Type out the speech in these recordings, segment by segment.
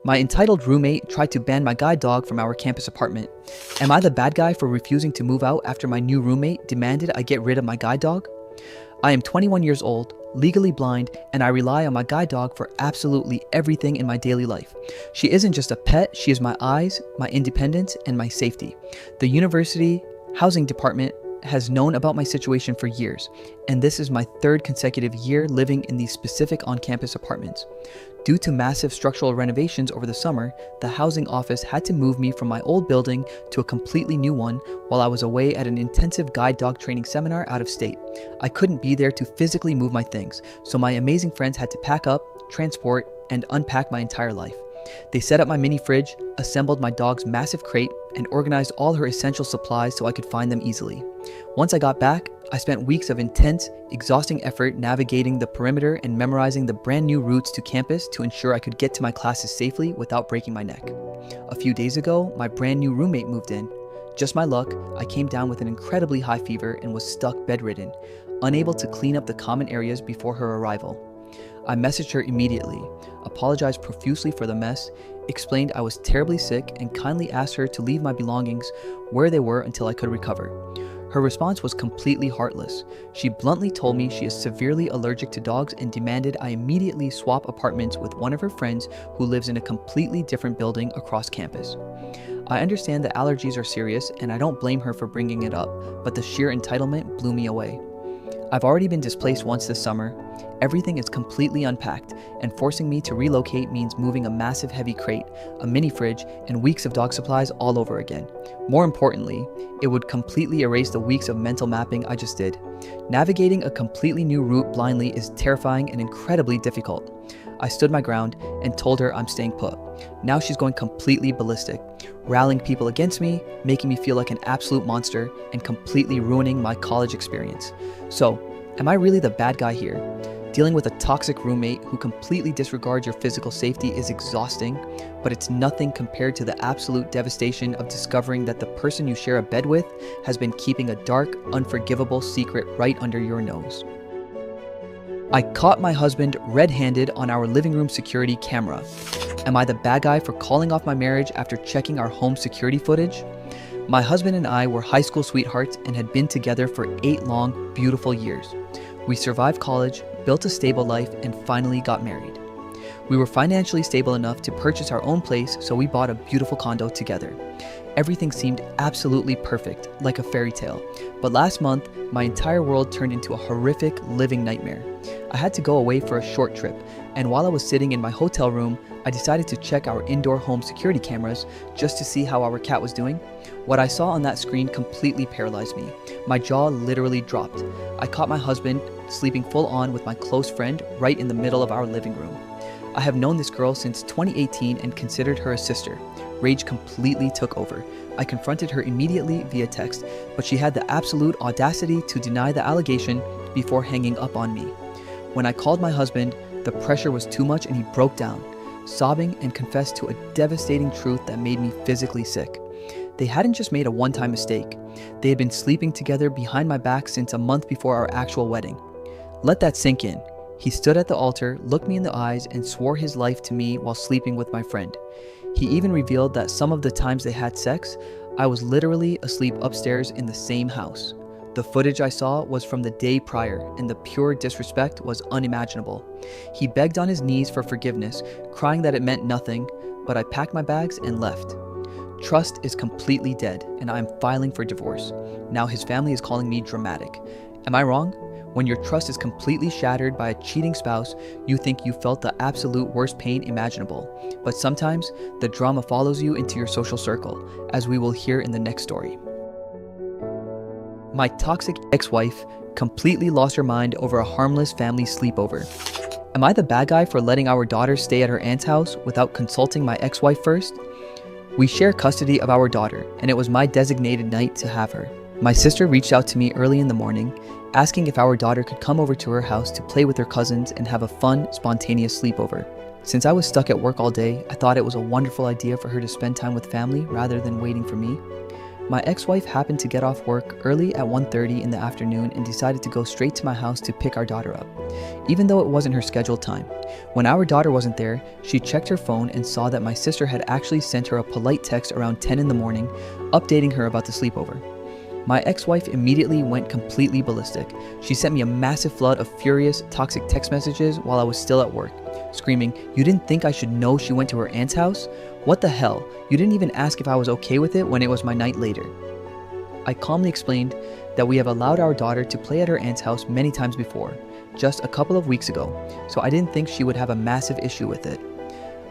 My entitled roommate tried to ban my guide dog from our campus apartment. Am I the bad guy for refusing to move out after my new roommate demanded I get rid of my guide dog? I am 21 years old, legally blind, and I rely on my guide dog for absolutely everything in my daily life. She isn't just a pet, she is my eyes, my independence, and my safety. The university housing department has known about my situation for years, and this is my third consecutive year living in these specific on-campus apartments. Due to massive structural renovations over the summer, the housing office had to move me from my old building to a completely new one while I was away at an intensive guide dog training seminar out of state. I couldn't be there to physically move my things, so my amazing friends had to pack up, transport, and unpack my entire life. They set up my mini fridge, assembled my dog's massive crate, and organized all her essential supplies so I could find them easily. Once I got back, I spent weeks of intense, exhausting effort navigating the perimeter and memorizing the brand new routes to campus to ensure I could get to my classes safely without breaking my neck. A few days ago, my brand new roommate moved in. Just my luck, I came down with an incredibly high fever and was stuck bedridden, unable to clean up the common areas before her arrival. I messaged her immediately, apologized profusely for the mess, explained I was terribly sick, and kindly asked her to leave my belongings where they were until I could recover. Her response was completely heartless. She bluntly told me she is severely allergic to dogs and demanded I immediately swap apartments with one of her friends who lives in a completely different building across campus. I understand that allergies are serious, and I don't blame her for bringing it up, but the sheer entitlement blew me away. I've already been displaced once this summer. Everything is completely unpacked, and forcing me to relocate means moving a massive heavy crate, a mini fridge, and weeks of dog supplies all over again. More importantly, it would completely erase the weeks of mental mapping I just did. Navigating a completely new route blindly is terrifying and incredibly difficult. I stood my ground and told her I'm staying put. Now she's going completely ballistic, rallying people against me, making me feel like an absolute monster, and completely ruining my college experience. So, am I really the bad guy here? Dealing with a toxic roommate who completely disregards your physical safety is exhausting, but it's nothing compared to the absolute devastation of discovering that the person you share a bed with has been keeping a dark, unforgivable secret right under your nose. I caught my husband red-handed on our living room security camera. Am I the bad guy for calling off my marriage after checking our home security footage? My husband and I were high school sweethearts and had been together for 8 long, beautiful years. We survived college, built a stable life, and finally got married. We were financially stable enough to purchase our own place, so we bought a beautiful condo together. Everything seemed absolutely perfect, like a fairy tale. But last month, my entire world turned into a horrific living nightmare. I had to go away for a short trip, and while I was sitting in my hotel room, I decided to check our indoor home security cameras just to see how our cat was doing. What I saw on that screen completely paralyzed me. My jaw literally dropped. I caught my husband sleeping full on with my close friend right in the middle of our living room. I have known this girl since 2018 and considered her a sister. Rage completely took over. I confronted her immediately via text, but she had the absolute audacity to deny the allegation before hanging up on me. When I called my husband, the pressure was too much and he broke down, sobbing and confessed to a devastating truth that made me physically sick. They hadn't just made a one-time mistake. They had been sleeping together behind my back since a month before our actual wedding. Let that sink in. He stood at the altar, looked me in the eyes, and swore his life to me while sleeping with my friend. He even revealed that some of the times they had sex, I was literally asleep upstairs in the same house. The footage I saw was from the day prior, and the pure disrespect was unimaginable. He begged on his knees for forgiveness, crying that it meant nothing, but I packed my bags and left. Trust is completely dead, and I am filing for divorce. Now his family is calling me dramatic. Am I wrong? When your trust is completely shattered by a cheating spouse, you think you felt the absolute worst pain imaginable. But sometimes, the drama follows you into your social circle, as we will hear in the next story. My toxic ex-wife completely lost her mind over a harmless family sleepover. Am I the bad guy for letting our daughter stay at her aunt's house without consulting my ex-wife first? We share custody of our daughter, and it was my designated night to have her. My sister reached out to me early in the morning, asking if our daughter could come over to her house to play with her cousins and have a fun, spontaneous sleepover. Since I was stuck at work all day, I thought it was a wonderful idea for her to spend time with family rather than waiting for me. My ex-wife happened to get off work early at 1:30 in the afternoon and decided to go straight to my house to pick our daughter up, even though it wasn't her scheduled time. When our daughter wasn't there, she checked her phone and saw that my sister had actually sent her a polite text around 10 in the morning, updating her about the sleepover. My ex-wife immediately went completely ballistic. She sent me a massive flood of furious, toxic text messages while I was still at work, screaming, "You didn't think I should know she went to her aunt's house? What the hell? You didn't even ask if I was okay with it when it was my night later." I calmly explained that we have allowed our daughter to play at her aunt's house many times before, just a couple of weeks ago, so I didn't think she would have a massive issue with it.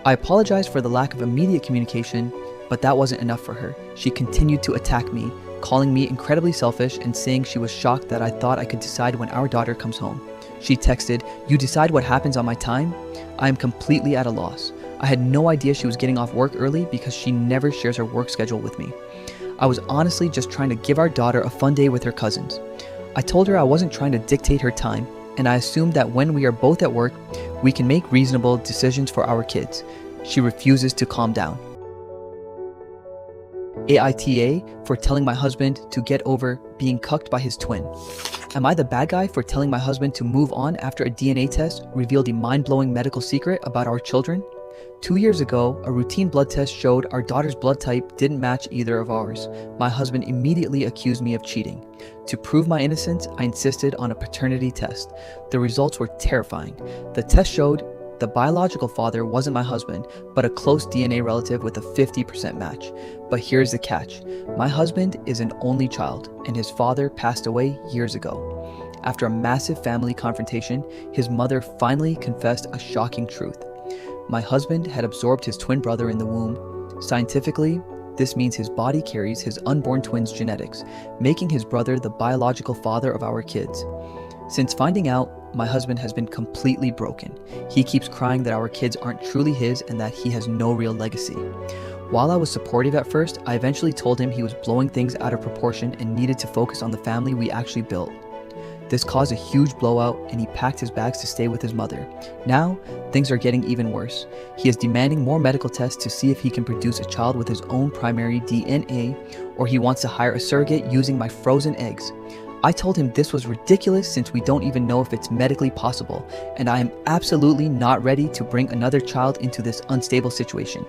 I apologized for the lack of immediate communication, but that wasn't enough for her. She continued to attack me, calling me incredibly selfish and saying she was shocked that I thought I could decide when our daughter comes home. She texted, "You decide what happens on my time? I am completely at a loss." I had no idea she was getting off work early because she never shares her work schedule with me. I was honestly just trying to give our daughter a fun day with her cousins. I told her I wasn't trying to dictate her time, and I assumed that when we are both at work, we can make reasonable decisions for our kids. She refuses to calm down. AITA for telling my husband to get over being cucked by his twin. Am I the bad guy for telling my husband to move on after a DNA test revealed a mind-blowing medical secret about our children? 2 years ago, a routine blood test showed our daughter's blood type didn't match either of ours. My husband immediately accused me of cheating. To prove my innocence, I insisted on a paternity test. The results were terrifying. The test showed the biological father wasn't my husband, but a close DNA relative with a 50% match. But here's the catch. My husband is an only child, and his father passed away years ago. After a massive family confrontation, his mother finally confessed a shocking truth. My husband had absorbed his twin brother in the womb. Scientifically, this means his body carries his unborn twin's genetics, making his brother the biological father of our kids. Since finding out, my husband has been completely broken. He keeps crying that our kids aren't truly his and that he has no real legacy. While I was supportive at first, I eventually told him he was blowing things out of proportion and needed to focus on the family we actually built. This caused a huge blowout and he packed his bags to stay with his mother. Now, things are getting even worse. He is demanding more medical tests to see if he can produce a child with his own primary DNA, or he wants to hire a surrogate using my frozen eggs. I told him this was ridiculous since we don't even know if it's medically possible, and I am absolutely not ready to bring another child into this unstable situation.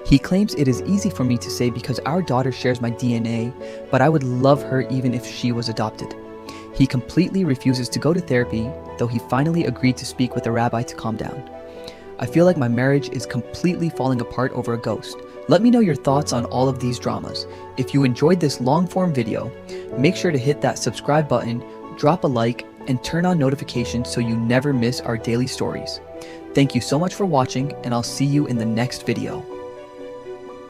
He claims it is easy for me to say because our daughter shares my DNA, but I would love her even if she was adopted. He completely refuses to go to therapy, though he finally agreed to speak with a rabbi to calm down. I feel like my marriage is completely falling apart over a ghost. Let me know your thoughts on all of these dramas. If you enjoyed this long-form video, make sure to hit that subscribe button, drop a like, and turn on notifications so you never miss our daily stories. Thank you so much for watching, and I'll see you in the next video.